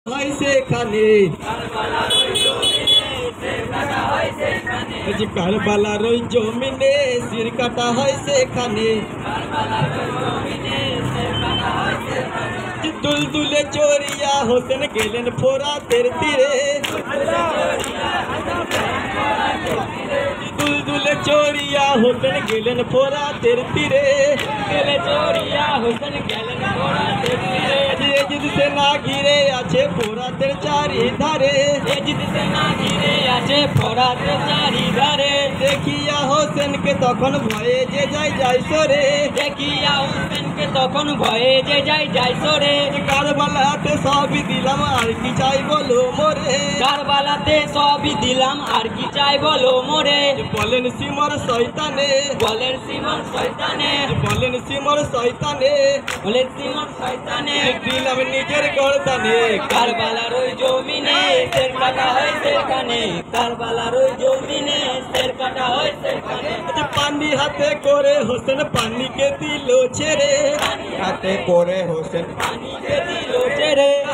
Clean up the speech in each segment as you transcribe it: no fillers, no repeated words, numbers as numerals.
সেখানে কারবালার ওই জমিনে শির কাটা হয় সেখানে দুলদুলে চোরিয়া হোসেন গেলেন ফোরাতের তীরে দুলদুলে চোরিয়া হোসেন গেলেন ফোরাতের তীরে সেনা ঘিরে আছে ফোরাতের চারিধারে দেখিয়া হোসেনকে তখন ভয়ে যে যাই সরে কারবালাতে সবই দিলাম আর কি চাই বলো মোরে বলেন সিমর শয়তানে দিলাম নিজের গর্দানে কারবালার ওই জমিনে শের কাটা হয় সেখানে পানি হাতে করে হোসেন পানিকে দিল ছেড়ে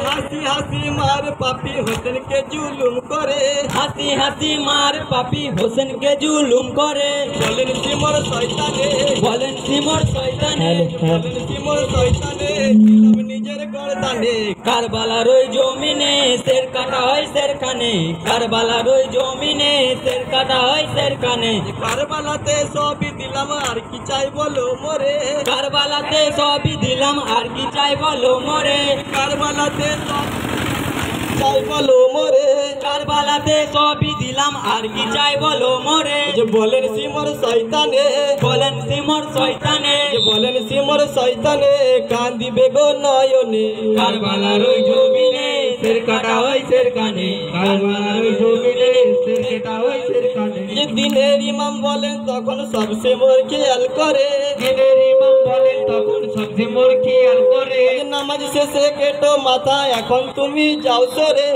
হাসি হাসি মার পাপি হোসেনকে জুলুম করে বলেন সিমর শয়তানে দিলাম নিজের গর্দানে কারবালার ওই জমিনে শের কাটা হয় সেখানে কারবালাতে সবই দিলাম আর কি চাই বলো মোরে কারবালাতে সবই দিলাম আর কি চাই বলো মোরে কারবালাতে চাই বলো মোরে কারবালাতে সবই দিলাম আর কি চাই বলো মোরে বলেন সিমর শয়তানে সিমর শয়তানে কান্দিবে গো নয়নে কারবালার ওই জমিনে শের কাটা হয় সেখানে দিনের ইমাম বলেন তখন সবসে মোর খেয়াল করে নামাজ শেষে কেটো মাথা এখন তুমি যাও সরে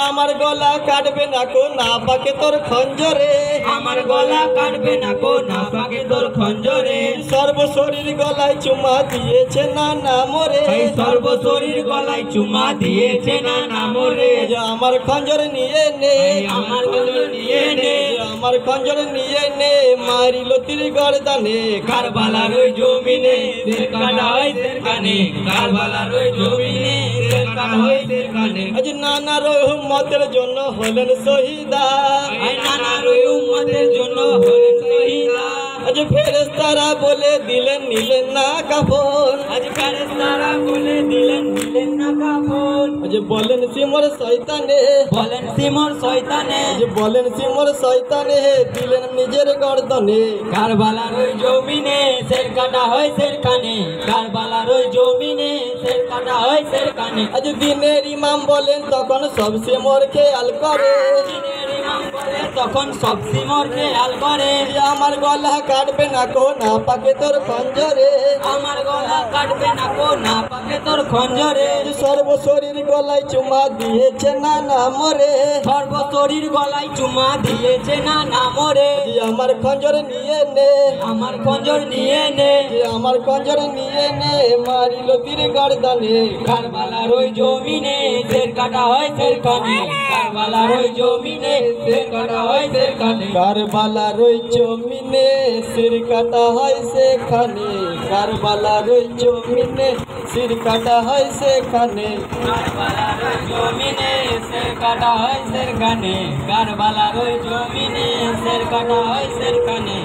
আমার গলা কাটবে না কো না পাকে তোর খঞ্জরে সর্বশরীর গলায় চুমা দিয়েছে না মোরে আমার খঞ্জর নিয়ে নে মারিল তীর গর্দানে কারবালার ওই জমিনে শের কাটা হয় সেখানে আজ নানা রহমতের জন্য হলেন শহীদা আজ ফেরেশতারা বলে দিলেন নিলেন না কাফন আজ বলেন সিমর শয়তানে দিলেন নিজের গর্দনে কারবালার ওই জমিনে শের কাটা হয় সেখানে আজ দিনের ইমাম বলেন তখন সবসে মোর খেয়াল করে আমার গলা কাটবে না কো না পাকে তোর খঞ্জরে সর্বশরীর গলায় চুমা দিয়েছে না মরে আমার খঞ্জর নিয়ে নে মারিল তীর গর্দানে কারবালার ওই জমিনে শের কাটা হয় সেখানে কারবালার ওই জমিনে শির কাটা হয় সেখানে কারবালার ওই জমিনে শির কাটা হয় সেখানে কারবালার ওই জমিনে শের কাটা হয় সেখানে